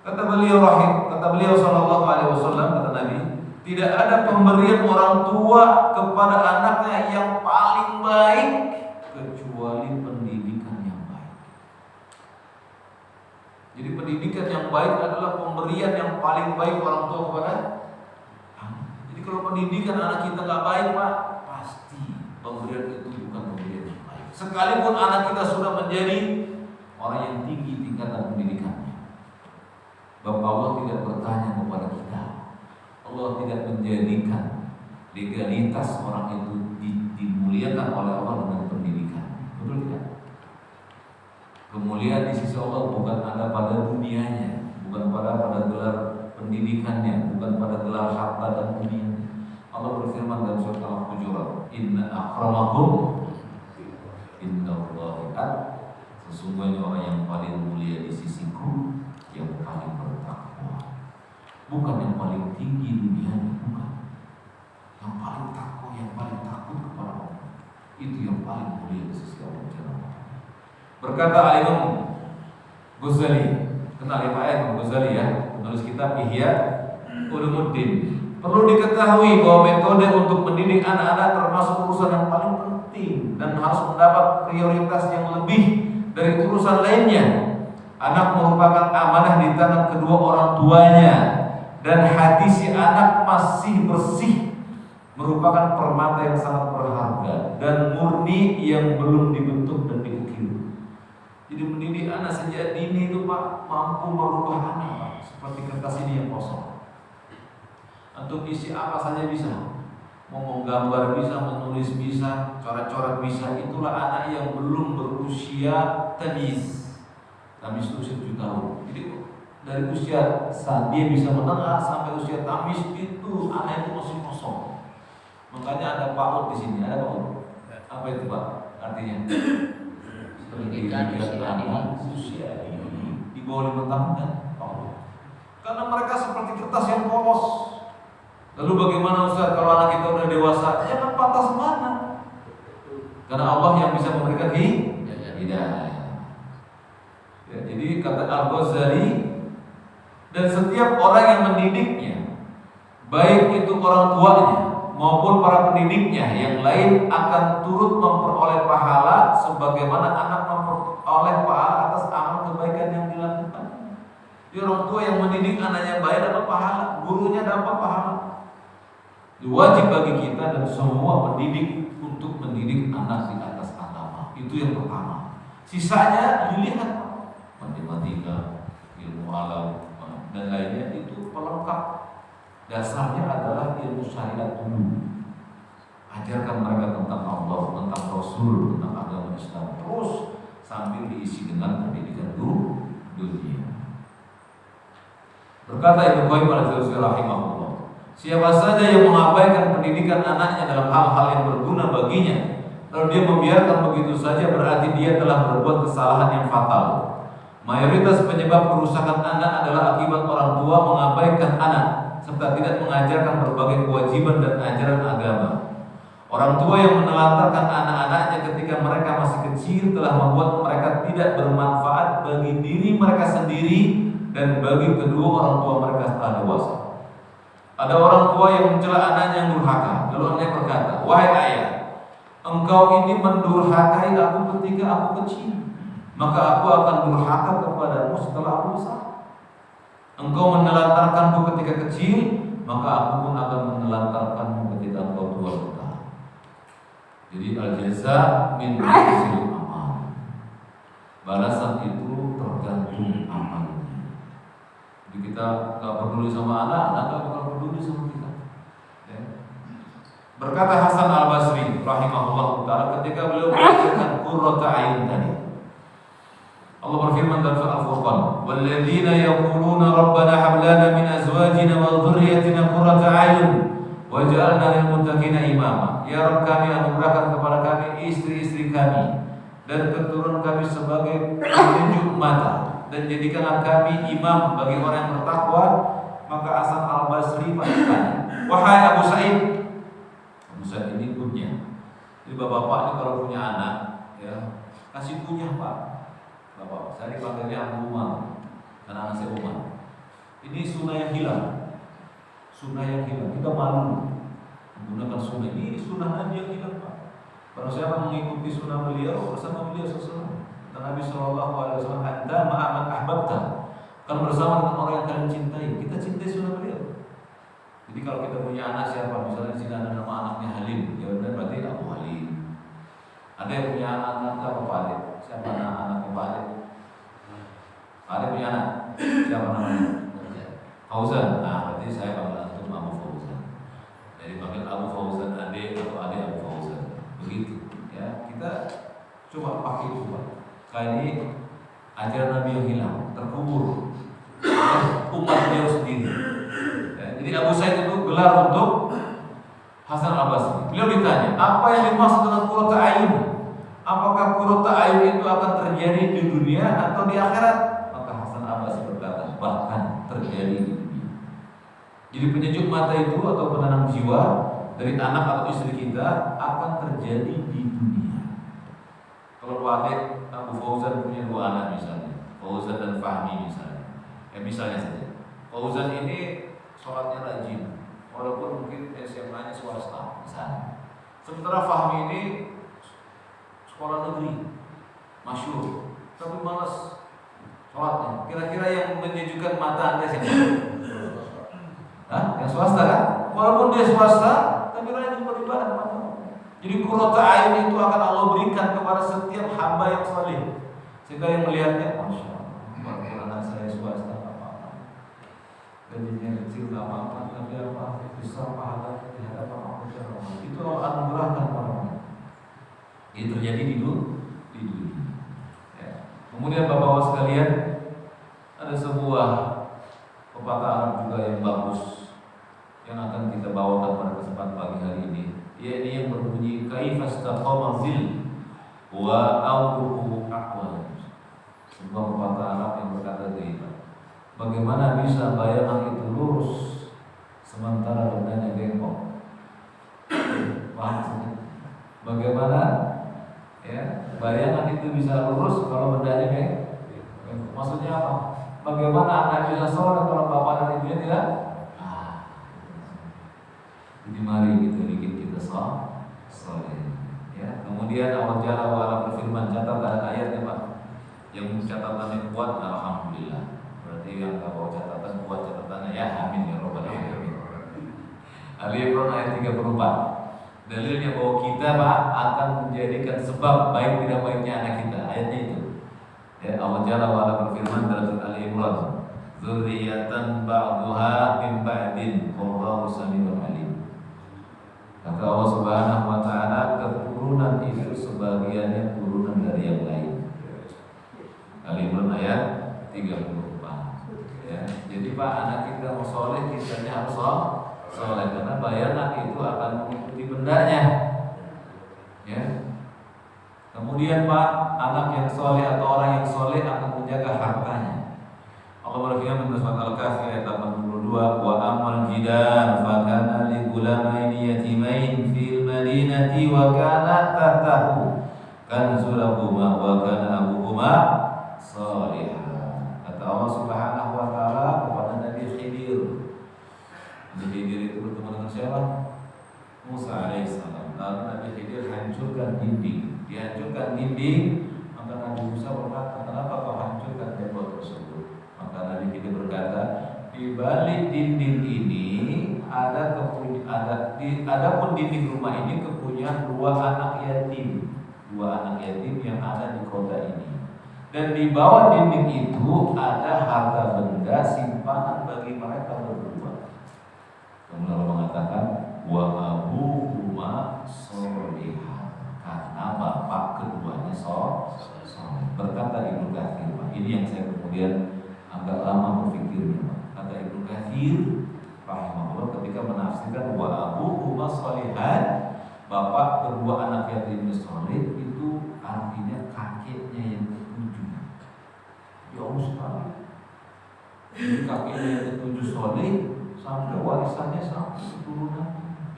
Kata beliau sallallahu alaihi wasallam, kata Nabi, tidak ada pemberian orang tua kepada anaknya yang paling baik kecuali pendidikan yang baik. Jadi pendidikan yang baik adalah pemberian yang paling baik orang tua kepada anak. Jadi kalau pendidikan anak kita nggak baik, Pak, pasti pemberian itu bukan pemberian yang baik. Sekalipun anak kita sudah menjadi orang yang tinggi tingkatan pendidikannya, Bapak Allah tidak bertanya kepada kita. Allah tidak menjadikan legalitas orang itu dimuliakan oleh Allah dengan pendidikan. Betul tidak? Kemuliaan di sisi Allah bukan ada pada dunianya, bukan pada gelar pendidikannya, bukan pada gelar harta dan dunianya. Allah berfirman dalam surat Al-Hujurat, "Inna akramakum indallahi atqakum." Sesungguhnya orang yang paling mulia di sisiku yang paling bertakwa. Bukan yang paling tinggi dunianya, bukan. Yang paling takwa, yang paling takut kepada Allah, itu yang paling mulia di sisi Allah. Berkata Al-Imam Ghazali, kenal ya Pak Imam Ghazali ya, penulis kitab Ihya Ulumuddin. Perlu diketahui bahwa metode untuk mendidik anak-anak termasuk urusan yang paling penting dan harus mendapat prioritas yang lebih dari urusan lainnya. Anak merupakan amanah di tangan kedua orang tuanya, dan hati si anak masih bersih merupakan permata yang sangat berharga dan murni yang belum dibentuk dan diukir. Jadi mendidik anak sejak dini itu, Pak, mampu merubah anak, Pak. Seperti kertas ini yang kosong, antum isi apa saja bisa, mau menggambar bisa, menulis bisa, coret-coret bisa. Itulah anak yang belum berusia tamyiz. Tamyiz usia 7 tahun. Jadi dari usia saat dia bisa mendengar sampai usia tamyiz itu anak itu masih kosong. Makanya ada PAUD di sini, ada PAUD. Apa itu, Pak? Artinya pendidikan usia ini di bawah 5 tahun kan PAUD. Karena mereka seperti kertas yang polos. Lalu bagaimana Ustaz kalau anak kita udah dewasa? Jangan patah semangat. Karena Allah yang bisa memberikan hidayah. Ya, jadi kata Al-Ghazali, dan setiap orang yang mendidiknya, baik itu orang tuanya maupun para pendidiknya yang lain, akan turut memperoleh pahala sebagaimana anak memperoleh pahala atas amal kebaikan yang dilakukan. Jadi orang tua yang mendidik anaknya baik dapat pahala, gurunya dapat pahala. Wajib bagi kita dan semua pendidik untuk mendidik anak di atas agama. Itu yang pertama. Sisanya dilihat, matematika, ilmu alam, dan lainnya itu pelengkap. Dasarnya adalah ilmu syariat dulu. Ajarkan mereka tentang Allah, tentang Rasul, tentang agama Islam. Terus sambil diisi dengan pendidikan dunia. Berkata Ibnu Qayyim al-Jauziyah rahimahullah, siapa saja yang mengabaikan pendidikan anaknya dalam hal-hal yang berguna baginya, lalu dia membiarkan begitu saja, berarti dia telah berbuat kesalahan yang fatal. Mayoritas penyebab kerusakan anak adalah akibat orang tua mengabaikan anak serta tidak mengajarkan berbagai kewajiban dan ajaran agama. Orang tua yang menelantarkan anak-anaknya ketika mereka masih kecil telah membuat mereka tidak bermanfaat bagi diri mereka sendiri dan bagi kedua orang tua mereka setelah dewasa. Ada orang tua yang mencela anaknya yang durhaka. Lalu anaknya berkata, "Wahai ayah, engkau ini mendurhakai aku ketika aku kecil, maka aku akan durhaka kepadamu setelah aku besar. Engkau menelantarkanku ketika kecil, maka aku pun akan menelantarkanmu ketika engkau tua renta." Jadi al-jaza min jinsil amal. Balasan itu tergantung amalnya. Jadi kita gak peduli sama anak gak bakal peduli sama kita. Ya. Berkata Hasan al-Basri rahimahullah ta'ala ketika beliau mengajarkan qurrata a'yun tadi, Allah berfirman dalam surah Al-Furqan, "Walladzina yaquluna rabbana hab lana min azwajina wa dhurriyyatina qurrata a'yun waj'alna lil muttaqina imama." Ya Rabb, kami anugerahkan kepada kami istri-istri kami dan keturunan kami sebagai penunjuk mata, dan jadikanlah kami imam bagi orang yang bertakwa. Maka Hasan al-Basri bertanya, "Wahai Abu Sa'id," Abu Sa'id ini punya. Jadi bapak-bapak ini kalau punya anak, ya kasih punya Pak. Bapak, saya dipanggilnya Abu Umar karena anak saya Umar. Ini sunnah yang hilang. Sunnah yang hilang. Kita malu menggunakan sunnah ini. Sunnah Nabi yang hilang Pak. Kalau siapa mengikuti sunnah beliau bersama beliau sesuatu. Dan Nabi SAW, "Anta ma'aman ahbabta." Kalau bersama dengan orang yang kalian cintai, kita cintai sunnah beliau. Jadi kalau kita punya anak siapa, misalnya di sini ada nama anaknya Halim, ya benar berarti Abu Halim. Ada yang punya anak apa Pak Adit? Siapa anaknya Pak Adit? Pak Adit punya anak, siapa namanya? Fauzan. Nah berarti saya panggil antum Abu Fauzan. Jadi panggil Abu Fauzan adik atau adik Abu Fauzan. Begitu. Ya kita coba pakai itu Pak. Kali ini ajaran Nabi yang hilang, terkubur umat beliau sendiri. Ya, jadi Abu Sa'id itu gelar untuk Hasan al-Basri. Beliau ditanya, apa yang dimaksud dengan qurrata a'yun? Apakah qurrata a'yun itu akan terjadi di dunia atau di akhirat? Maka Hasan al-Basri berkata, bahkan terjadi di dunia. Jadi penyejuk mata itu atau penenang jiwa dari anak atau istri kita akan terjadi di dunia. Kalau Pak Abu Fauzan punya dua anak misalnya, Fauzan dan Fahmi misalnya. Misalnya saja, Fauzan ini sholatnya rajin, walaupun mungkin SMA-nya swasta misalnya. Sementara Fahmi ini sekolah negeri, masyhur, tapi malas sholatnya. Kira-kira yang menyejukkan mata Anda siapa? Hah? Yang swasta kan? Walaupun dia swasta, tapi rajin beribadah kepada Allah. Jadi qurrata a'yun itu akan Allah berikan kepada setiap hamba yang saleh. Sehingga yang melihatnya, masya Allah, anak saya swasta apa-apa, gajinya kecil nggak apa-apa, tapi apa besar pahala di hadapan Allah. Itu Allah anugerahkan orang. Ini terjadi di dunia. Ya. Kemudian bapak-bapak sekalian, ada sebuah pepatah Arab juga yang bagus yang akan kita bawakan pada kesempatan pagi hari ini. Yaitu yang berbunyi kaifa istaqama zil wa awruhu aqwal. Sebuah pepatah Arab yang berkata begini, bagaimana bisa bayangan itu lurus sementara bendanya bengkok? Paham? Bagaimana ya bayangan itu bisa lurus kalau bendanya bengkok? Maksudnya apa? Bagaimana anak bisa sholat kalau bapak dan ibunya tidak? Jadi mari kita bikin kita sholat. Ya. Kemudian Allah Jalla wa Ala berfirman, catatan ayatnya Pak. Yang catatannya kuat, alhamdulillah. Berarti yang nggak bawa catatan buat catatannya ya, amin ya robbal alamin. Ali Imran ayat 34. Dalilnya bahwa kita Pak akan menjadikan sebab baik tidak baiknya anak kita. Ayatnya itu. Ya, Allah Jalla wa Ala berfirman dalam surat Ali Imran, "Dzurriyyatan ba'dhuha min ba'din, wallahu samii'un 'aliim." Kata Allah Subhanahu wa taala, keturunan itu sebagiannya turunan dari yang lain. Ali Imran ayat 34. Ya. Jadi Pak, anak kita mau soleh, kitanya harus soleh karena bayangan itu akan mengikuti bendanya. Ya. Kemudian Pak, anak yang soleh atau orang yang soleh akan menjaga hartanya. Allah berfirman dalam surat Al-Kahfi ayat 82, wa amal jidar fa kana li gulamaini yatimain fil madinati wa kana tahtahu kanzul lahuma wa kana abuhuma salihah. Kata Allah Subhanahu wa taala kepada Nabi Khidir. Nabi Khidir itu bertemu dengan siapa? Musa alaihissalam. Lalu Nabi Khidir hancurkan dinding. Dihancurkan dinding, maka Nabi Musa berkata, kenapa kau hancurkan tembok tersebut? Maka Nabi Khidir berkata, di balik dinding ini adapun dinding rumah ini kepunyaan dua anak yatim yang ada di kota ini. Dan di bawah dinding itu ada harta benda simpanan bagi mereka berdua. Kemudian Allah mengatakan, wa abuhuma sholihah, karena bapak keduanya soleh. Berkata Ibnu Katsir, ini yang saya kemudian agak lama berpikirnya. Kata Ibnu Katsir rahimahullah ketika menafsirkan wa abuhuma sholihan, bapak kedua anak yatim soleh itu artinya kakeknya yang ketujuh. Jauh sekali. Jadi kakeknya yang ketujuh soleh sampai warisannya sampai keturunan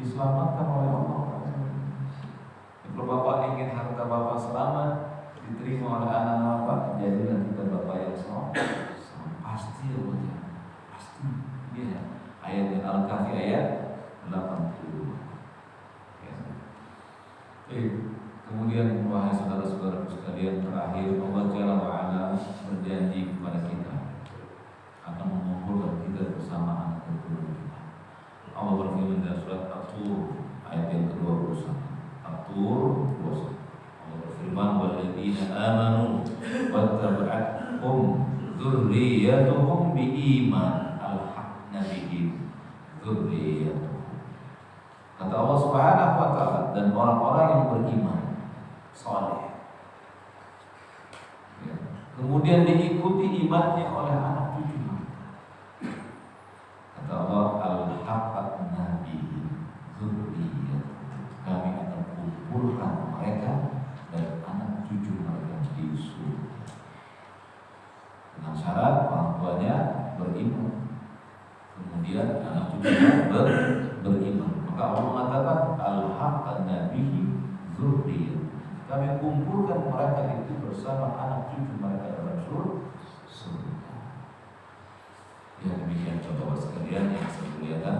diselamatkan oleh Allah. Kalau bapak ingin harta bapak selamat diterima oleh anak bapak, jadilah kita bapak yang soleh. Pasti ya Bu, pasti. Dia ayat Al-Kahfi ayat 80. Ya. Kemudian wahai saudara-saudara sekalian, terakhir Allah Jalla wa Ala berjanji kepada kita akan mengumpulkan kita bersama anak keturunan kita. Allah berfirman dalam surat At-Tur ayat yang ke-21. At-Tur 21. Allah berfirman, walladzina amanu wattaba'athum dzurriyyatuhum biiman alhaqna bihim dzurriyyatuhum. Kata Allah Subhanahu wa taala, dan orang-orang yang beriman saleh, ya, kemudian diikuti imannya oleh anak cucu. Kata Allah, alhaqna bihim dzurriyyatuhum, kami akan kumpulkan mereka dan anak cucu mereka di surga. Dengan syarat orang tuanya beriman, kemudian anak cucunya beriman. Maka Allah mengatakan al-haqqan bihi dzurriyyah, kami kumpulkan mereka itu bersama anak cucu mereka dalam surga. Ya, demikian contoh sekalian yang saya muliakan.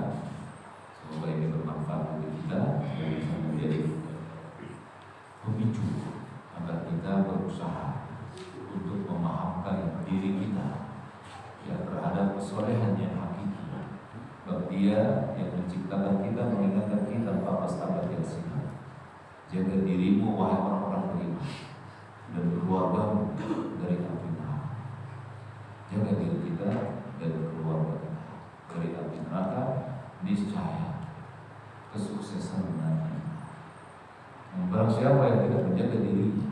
Semoga ini bermanfaat bagi kita dan bisa menjadi pemicu agar kita berusaha untuk memahamkan diri kita ya terhadap kesolehan yang hakiki. Sebab Dia yang menciptakan kita, mengingatkan kita 14 abad yang silam. Jaga dirimu wahai orang-orang beriman dan keluargamu dari api neraka. Jaga diri kita dan keluarga kita dari api neraka, niscaya kesuksesan menanti. Barang siapa yang tidak menjaga dirinya,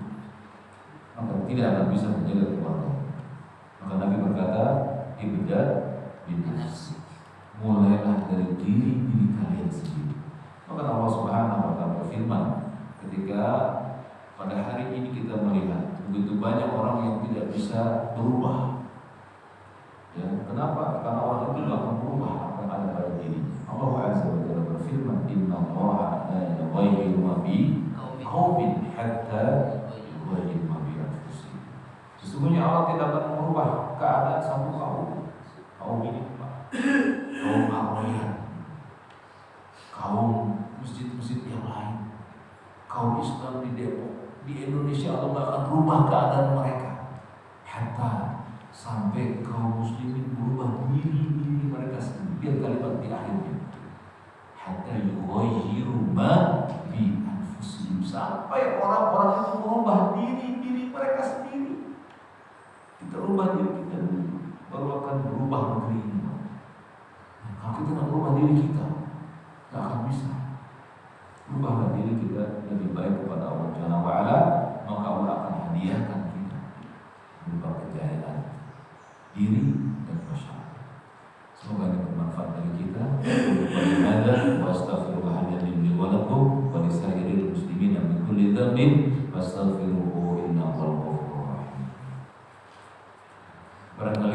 maka tidak akan bisa menjaga keluarga. Maka Nabi berkata, ibda bin nafsi, mulailah dari diri kalian sendiri. Maka Allah Subhanahu wa taala berfirman, ketika pada hari ini kita melihat begitu banyak orang yang tidak bisa berubah. Ya, kenapa? Karena orang itu tidak akan berubah apa yang ada pada dirinya. Allah Azza wa Jalla berfirman, innallaha la yughayyiru ma bi qaumin hatta yughayyiru ma bi anfusihim. Sesungguhnya Allah tidak akan merubah keadaan satu kaum ini, Pak. Kaum Arroyan, kaum masjid-masjid yang lain, kaum Islam di Depok, di Indonesia, Allah tidak akan berubah keadaan mereka. Hatta sampai kaum muslimin berubah diri mereka sendiri. Lihat kalimat di akhirnya, hatta yughayyiru ma bi anfusihim, sampai orang-orang itu merubah diri mereka sendiri. Kita ubah diri kita dulu, baru akan berubah negeri ini. Kalau kita tidak berubah diri kita, tidak akan bisa. Ubahlah diri kita lebih baik kepada Allah Jalla wa Ala, maka Allah akan hadiahkan kita berupa kejayaan diri dan masyarakat. kita. Wa hadza wa astaghfirullahaladzim li wa lakum wa lisairil muslimin min kulli dhanbin